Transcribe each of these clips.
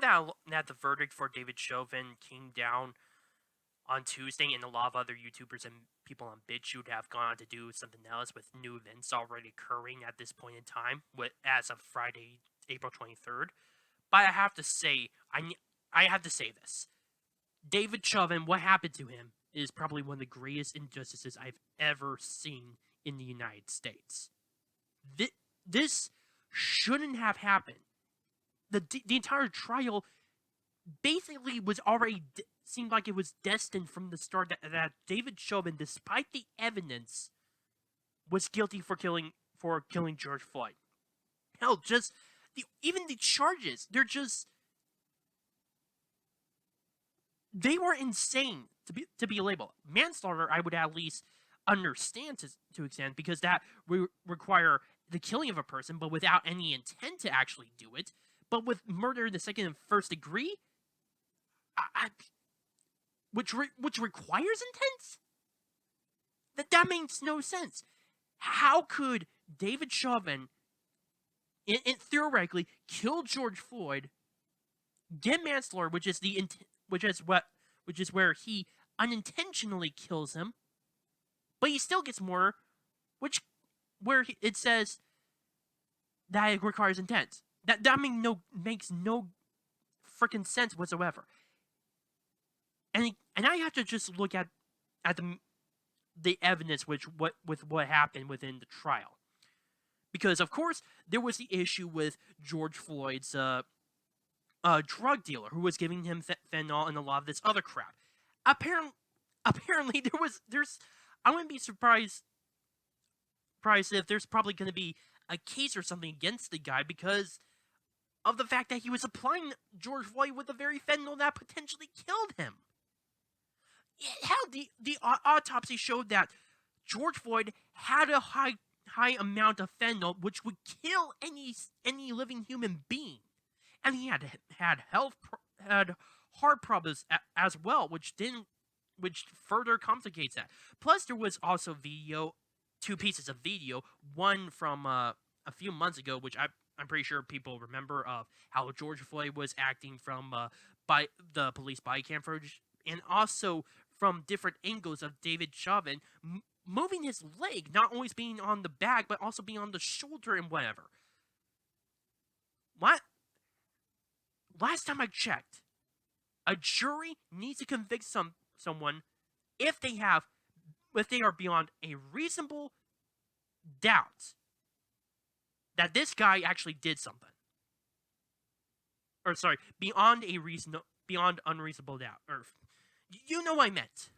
that the verdict for David Chauvin came down on Tuesday, and a lot of other YouTubers and people on BitChute have gone on to do something else with new events already occurring at this point in time, as of Friday, April 23rd. But I have to say this: David Chauvin, what happened to him is probably one of the greatest injustices I've ever seen in the United States. This shouldn't have happened. The entire trial basically was already seemed like it was destined from the start that David Chauvin, despite the evidence, was guilty for killing George Floyd. Hell, just even the charges, they were insane to be labeled manslaughter. I would at least understand to extent, because that would require the killing of a person, but without any intent to actually do it. But with murder in the second and first degree, which requires intent, that makes no sense. How could David Chauvin, theoretically, kill George Floyd, get manslaughter, which is where he unintentionally kills him, but he still gets murder, it says that it requires intent. That makes no freaking sense whatsoever. And I have to just look at the evidence with what happened within the trial, because of course there was the issue with George Floyd's drug dealer who was giving him fentanyl and a lot of this other crap. Apparently I wouldn't be surprised if there's probably going to be a case or something against the guy because of the fact that he was supplying George Floyd with the very fentanyl that potentially killed him. Hell, the autopsy showed that George Floyd had a high amount of fentanyl, which would kill any living human being, and he had heart problems as well, which further complicates that. Plus, there was also two pieces of video, one from a few months ago, which I'm pretty sure people remember, of how George Floyd was acting from by the police body cam footage, and also from different angles of David Chauvin moving his leg, not always being on the back, but also being on the shoulder and whatever. Last time I checked, a jury needs to convict someone if they are beyond a reasonable doubt that this guy actually did something. Or sorry, beyond unreasonable doubt. Or you know what I meant.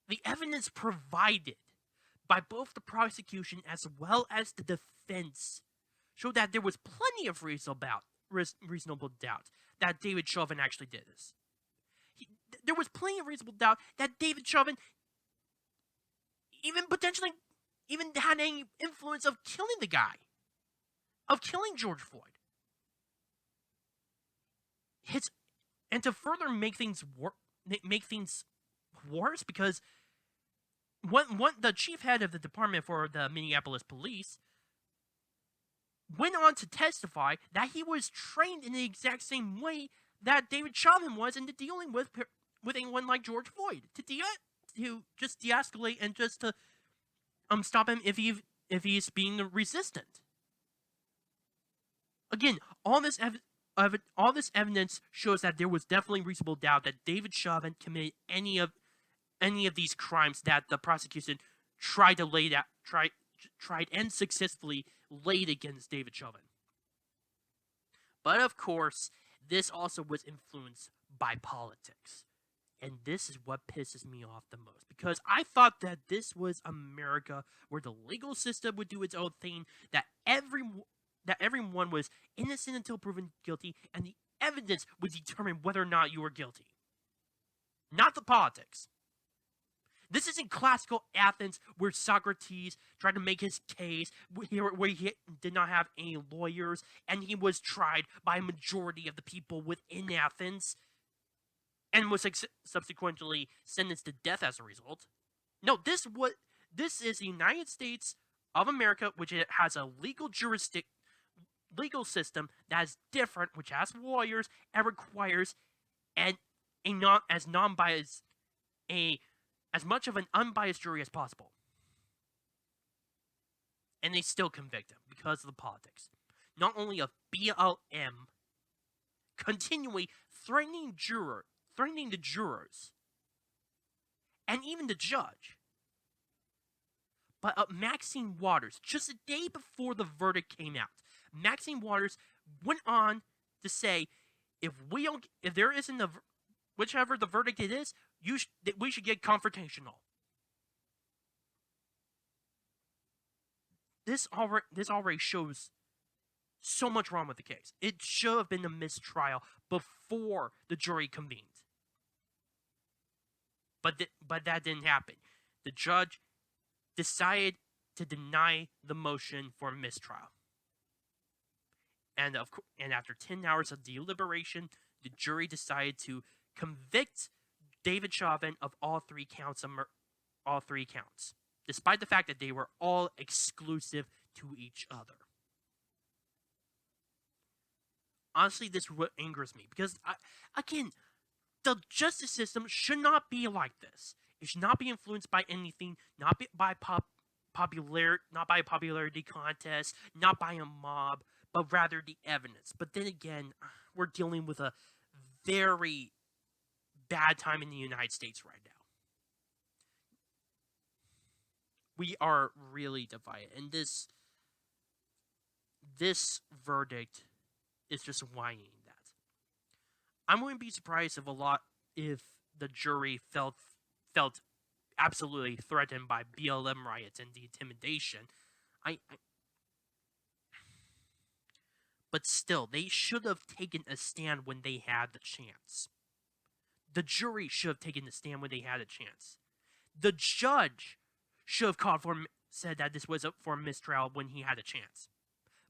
The evidence provided by both the prosecution as well as the defense showed that there was plenty of reasonable doubt that David Chauvin actually did this. There was plenty of reasonable doubt that David Chauvin even potentially had any influence of killing the guy, of killing George Floyd. And to further make things worse, because the chief head of the department for the Minneapolis police went on to testify that he was trained in the exact same way that David Chauvin was into dealing with anyone like George Floyd, to just de-escalate and just to stop him if he's being resistant. Again, all this evidence shows that there was definitely reasonable doubt that David Chauvin committed any of these crimes that the prosecution tried and successfully laid against David Chauvin. But of course, this also was influenced by politics. And this is what pisses me off the most, because I thought that this was America, where the legal system would do its own thing, that everyone was innocent until proven guilty, and the evidence would determine whether or not you were guilty. Not the politics. This isn't classical Athens, where Socrates tried to make his case, where he did not have any lawyers, and he was tried by a majority of the people within Athens, and was subsequently sentenced to death as a result. No, this is the United States of America, which it has a legal legal system that is different, which has lawyers and requires a non as non-biased a as much of an unbiased jury as possible. And they still convict him because of the politics. Not only of BLM continually threatening the jurors, and even the judge, but Maxine Waters, just a day before the verdict came out, Maxine Waters went on to say, if there isn't whichever the verdict it is, we should get confrontational. This already shows so much wrong with the case. It should have been a mistrial before the jury convened. But that didn't happen. The judge decided to deny the motion for mistrial. And after 10 hours of deliberation, the jury decided to convict David Chauvin of all three counts, despite the fact that they were all exclusive to each other. Honestly, this is what angers me, because, again, the justice system should not be like this. It should not be influenced by anything, not by popularity contests, not by a mob, but rather the evidence. But then again, we're dealing with a very bad time in the United States right now. We are really divided, and this verdict is just whining that. I wouldn't be surprised if the jury felt absolutely threatened by BLM riots and the intimidation. But still, they should have taken a stand when they had the chance. The jury should have taken a stand when they had a chance. The judge should have said that this was for mistrial when he had a chance.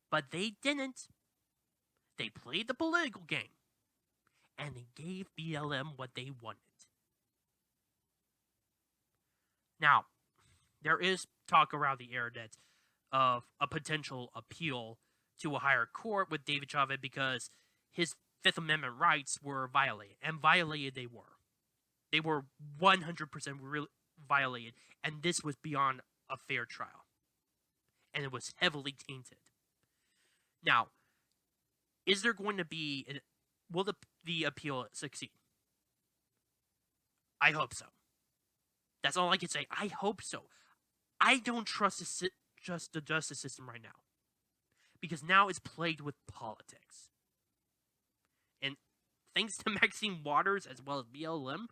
But they didn't. They played the political game. And they gave BLM what they wanted. Now, there is talk around the internet of a potential appeal to a higher court with David Chauvin because his Fifth Amendment rights were violated. And violated they were. They were 100% violated. And this was beyond a fair trial. And it was heavily tainted. Now, is there going to be... will the appeal succeed? I hope so. That's all I can say. I hope so. I don't trust the justice system right now. Because now it's plagued with politics. And thanks to Maxine Waters as well as BLM,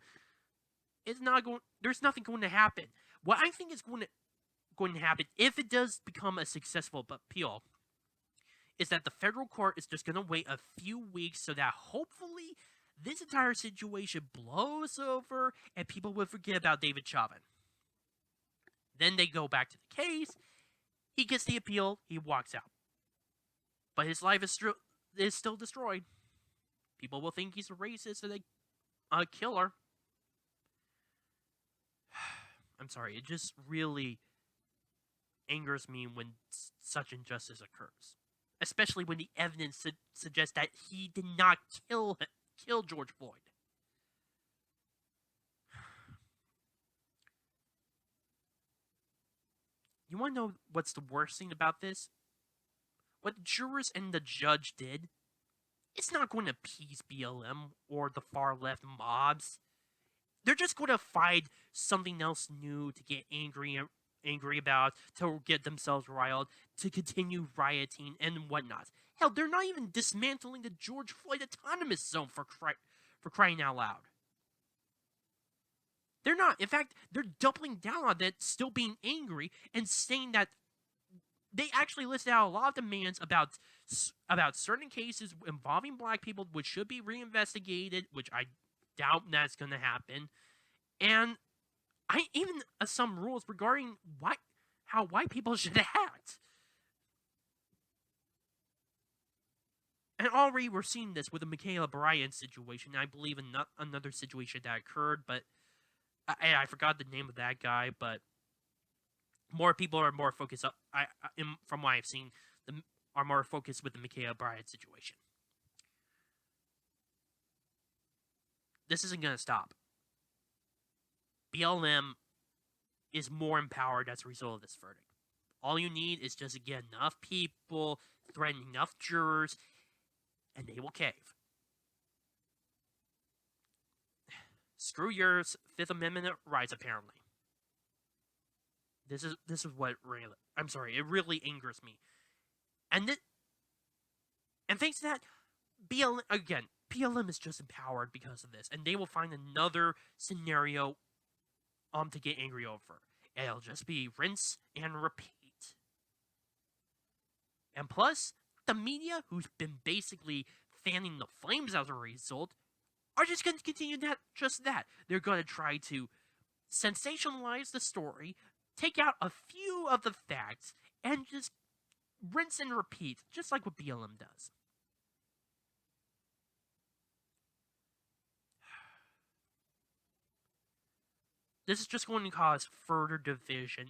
there's nothing going to happen. What I think is going to happen, if it does become a successful appeal, is that the federal court is just going to wait a few weeks so that hopefully this entire situation blows over and people will forget about David Chauvin. Then they go back to the case. He gets the appeal. He walks out. But his life is still destroyed. People will think he's a racist and a killer. I'm sorry. It just really angers me when such injustice occurs. Especially when the evidence suggests that he did not kill George Floyd. You want to know what's the worst thing about this? What the jurors and the judge did, it's not going to appease BLM or the far left mobs. They're just going to find something else new to get angry about, to get themselves riled, to continue rioting and whatnot. Hell, they're not even dismantling the George Floyd Autonomous Zone for crying out loud. They're not. In fact, they're doubling down on that, still being angry, and saying that they actually listed out a lot of demands about certain cases involving black people, which should be reinvestigated, which I doubt that's going to happen. And even some rules regarding how white people should act. And already we're seeing this with the Michaela Bryant situation. I believe another situation that occurred, but I forgot the name of that guy. But more people are more focused. From what I've seen, are more focused with the Micaiah Bryant situation. This isn't going to stop. BLM is more empowered as a result of this verdict. All you need is just to get enough people, threaten enough jurors, and they will cave. Screw your Fifth Amendment rights, apparently. This is what really, I'm sorry, it really angers me. And thanks to that, BLM is just empowered because of this, and they will find another scenario to get angry over. It'll just be rinse and repeat. And plus, the media, who's been basically fanning the flames as a result, are just going to continue that. They're going to try to sensationalize the story, take out a few of the facts, and just rinse and repeat, just like what BLM does. This is just going to cause further division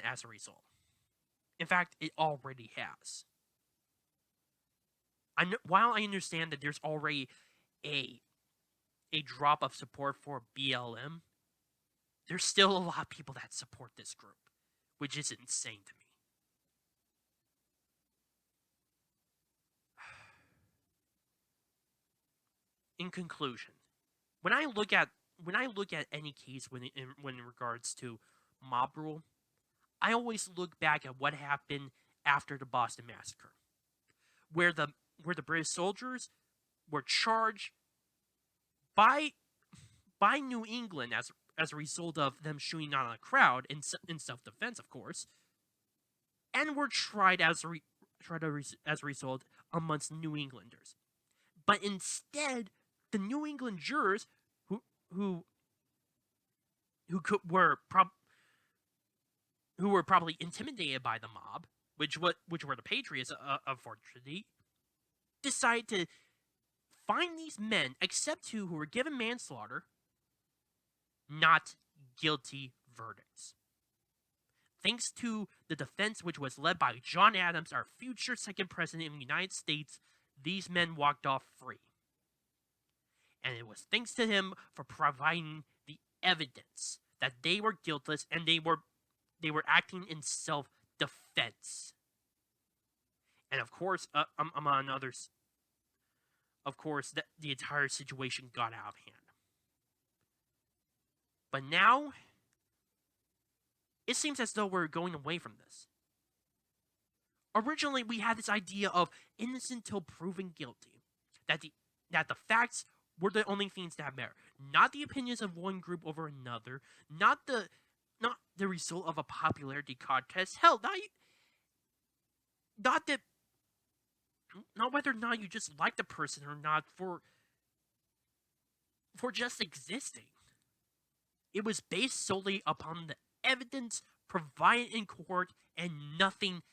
as a result. In fact, it already has. While I understand that there's already a drop of support for BLM, there's still a lot of people that support this group, which is insane to me. In conclusion, when I look at any case when in regards to mob rule, I always look back at what happened after the Boston Massacre, where the British soldiers were charged by New England as a result of them shooting on a crowd in self-defense, of course, and were tried as a result amongst New Englanders. But instead, the New England jurors who were probably intimidated by the mob, which were the Patriots, unfortunately, decided to find these men, except two who were given manslaughter, not guilty verdicts. Thanks to the defense, which was led by John Adams, our future second president of the United States, these men walked off free. And it was thanks to him for providing the evidence that they were guiltless and they were acting in self-defense. And of course, among others, of course, the entire situation got out of hand. But now, it seems as though we're going away from this. Originally, we had this idea of innocent till proven guilty, that the facts were the only things that matter, not the opinions of one group over another, not the result of a popularity contest. Hell, not whether or not you just like the person or not for just existing. It was based solely upon the evidence provided in court and nothing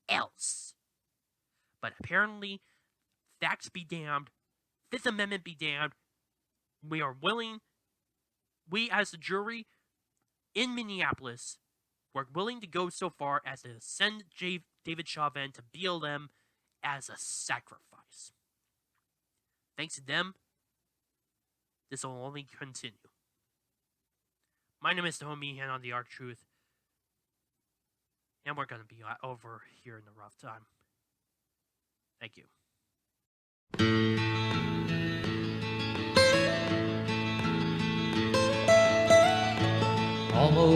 else. But apparently, facts be damned, Fifth Amendment be damned. We as a jury in Minneapolis, were willing to go so far as to send David Chauvin to BLM as a sacrifice. Thanks to them, this will only continue. My name is Naomi, and on the Arc Truth, and we're going to be over here in the rough time. Thank you. Almost